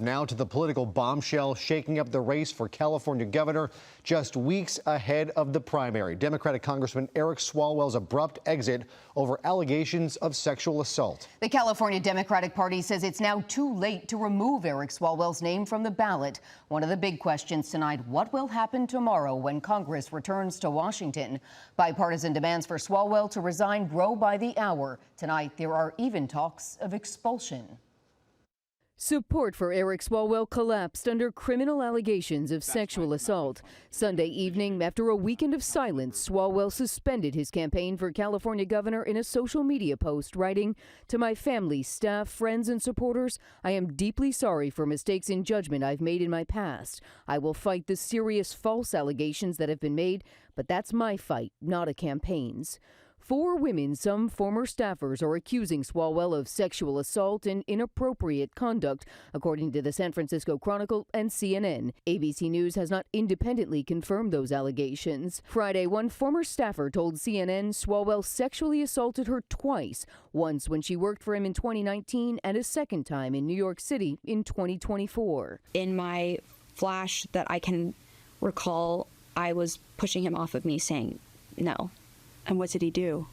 Now to the political bombshell shaking up the race for California governor just weeks ahead of the primary. Democratic Congressman Eric Swalwell's abrupt exit over allegations of sexual assault. The California Democratic Party says it's now too late to remove Eric Swalwell's name from the ballot. One of the big questions tonight, what will happen tomorrow when Congress returns to Washington? Bipartisan demands for Swalwell to resign grow by the hour. Tonight, there are even talks of expulsion. Support for Eric Swalwell collapsed under criminal allegations of sexual assault. Sunday evening, after a weekend of silence, Swalwell suspended his campaign for California governor in a social media post, writing, "To my family, staff, friends, and supporters, I am deeply sorry for mistakes in judgment I've made in my past. I will fight the serious false allegations that have been made, but that's my fight, not a campaign's." 4 women, some former staffers, are accusing Swalwell of sexual assault and inappropriate conduct, according to the San Francisco Chronicle and CNN. ABC News has not independently confirmed those allegations. Friday, one former staffer told CNN Swalwell sexually assaulted her twice, once when she worked for him in 2019 and a second time in New York City in 2024. In my flash that I can recall, I was pushing him off of me saying no. And what did he do?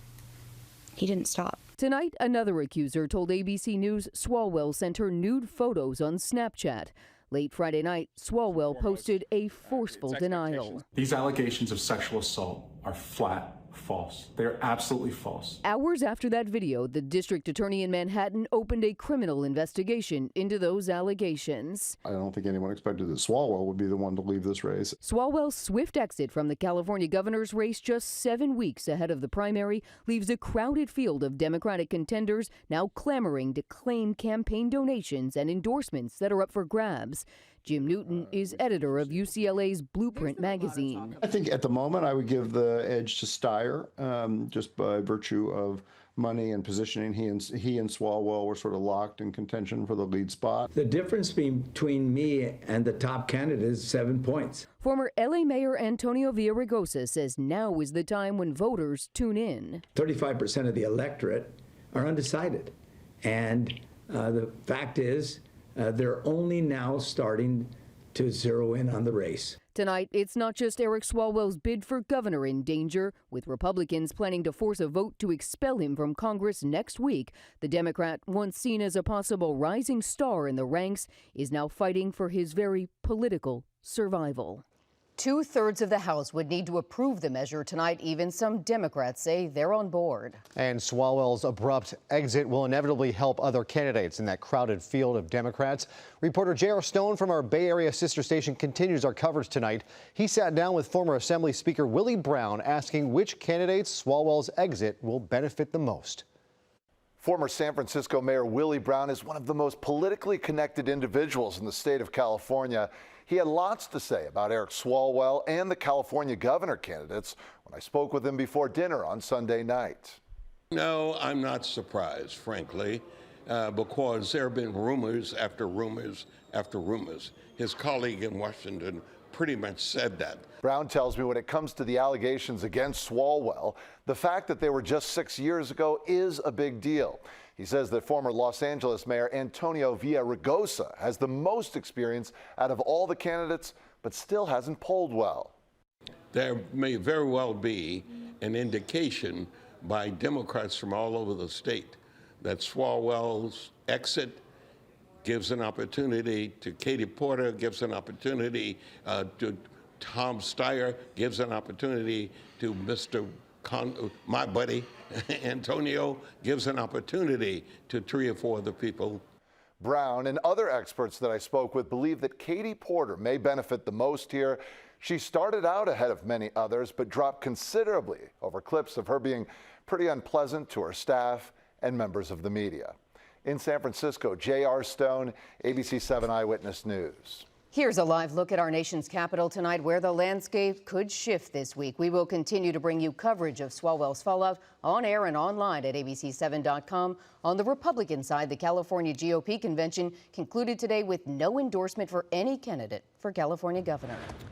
He didn't stop. Tonight, another accuser told ABC News Swalwell sent her nude photos on Snapchat. Late Friday night, Swalwell posted a forceful denial. These allegations of sexual assault are flat false. They're absolutely false. Hours after that video, the district attorney in Manhattan opened a criminal investigation into those allegations. I don't think anyone expected that Swalwell would be the one to leave this race. Swalwell's swift exit from the California governor's race just 7 weeks ahead of the primary leaves a crowded field of Democratic contenders now clamoring to claim campaign donations and endorsements that are up for grabs. Jim Newton is editor of UCLA's Blueprint magazine. I think at the moment I would give the edge to Steyer, just by virtue of money and positioning. He and Swalwell were sort of locked in contention for the lead spot. The difference between me and the top candidate is 7 points. Former LA Mayor Antonio Villaraigosa says now is the time when voters tune in. 35% of the electorate are undecided. And the fact is, they're only now starting to zero in on the race. Tonight, it's not just Eric Swalwell's bid for governor in danger. With Republicans planning to force a vote to expel him from Congress next week, the Democrat, once seen as a possible rising star in the ranks, is now fighting for his very political survival. 2/3 of the House would need to approve the measure tonight. Even some Democrats say they're on board. And Swalwell's abrupt exit will inevitably help other candidates in that crowded field of Democrats. Reporter J.R. Stone from our Bay Area sister station continues our coverage tonight. He sat down with former Assembly Speaker Willie Brown, asking which candidates Swalwell's exit will benefit the most. Former San Francisco Mayor Willie Brown is one of the most politically connected individuals in the state of California. He had lots to say about Eric Swalwell and the California governor candidates when I spoke with him before dinner on Sunday night. No, I'm not surprised, frankly, because there have been rumors after rumors after rumors. His colleague in Washington pretty much said that. Brown tells me when it comes to the allegations against Swalwell, the fact that they were just 6 years ago is a big deal. He says that former Los Angeles Mayor Antonio Villaraigosa has the most experience out of all the candidates, but still hasn't polled well. There may very well be an indication by Democrats from all over the state that Swalwell's exit gives an opportunity to Katie Porter, gives an opportunity to Tom Steyer, gives an opportunity to my buddy Antonio, gives an opportunity to 3 or 4 other people. Brown and other experts that I spoke with believe that Katie Porter may benefit the most here. She started out ahead of many others, but dropped considerably over clips of her being pretty unpleasant to her staff and members of the media. In San Francisco, J.R. Stone, ABC 7 Eyewitness News. Here's a live look at our nation's capital tonight, where the landscape could shift this week. We will continue to bring you coverage of Swalwell's fallout on air and online at abc7.com. On the Republican side, the California GOP convention concluded today with no endorsement for any candidate for California governor.